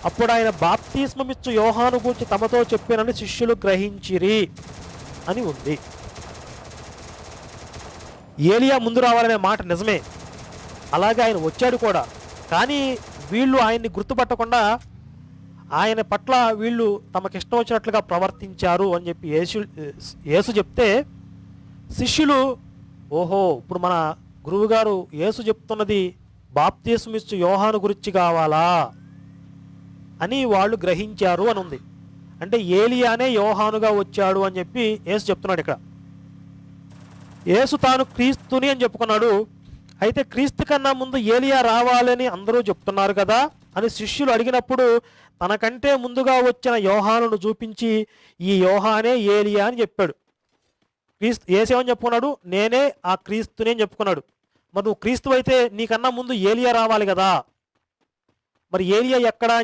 అప్పుడు ఆయన బాప్తిస్మమిచ్చు యోహాను గూర్చి తమతో చెప్పినని శిష్యులు గ్రహించిరి అని ఉంది. ఏలియా ముందు రావాలనే మాట నిజమే, అలాగే ఆయన వచ్చాడు కూడా. కానీ వీళ్ళు ఆయన్ని గుర్తుపట్టకుండా ఆయన పట్ల వీళ్ళు తమకిష్టం వచ్చినట్లుగా ప్రవర్తించారు అని చెప్పి యేసు చెప్తే శిష్యులు, ఓహో ఇప్పుడు మన గురువుగారు యేసు చెప్తున్నది బాప్తిస్మమిచ్చు యోహాను గురించి కావాలా అని వాళ్ళు గ్రహించారు అని ఉంది. అంటే ఏలియానే యోహానుగా వచ్చాడు అని చెప్పి యేసు చెప్తున్నాడు. ఇక్కడ యేసు తాను క్రీస్తుని అని చెప్పుకున్నాడు. అయితే క్రీస్తు కన్నా ముందు ఏలియా రావాలని అందరూ చెప్తున్నారు కదా అని శిష్యులు అడిగినప్పుడు తనకంటే ముందుగా వచ్చిన యోహానును చూపించి ఈ యోహానే ఏలియా అని చెప్పాడు. యేసేమని చెప్పుకున్నాడు, నేనే ఆ క్రీస్తుని అని చెప్పుకున్నాడు. మరి నువ్వు క్రీస్తు అయితే నీకన్నా ముందు ఏలియా రావాలి కదా, మరి ఏలియా ఎక్కడా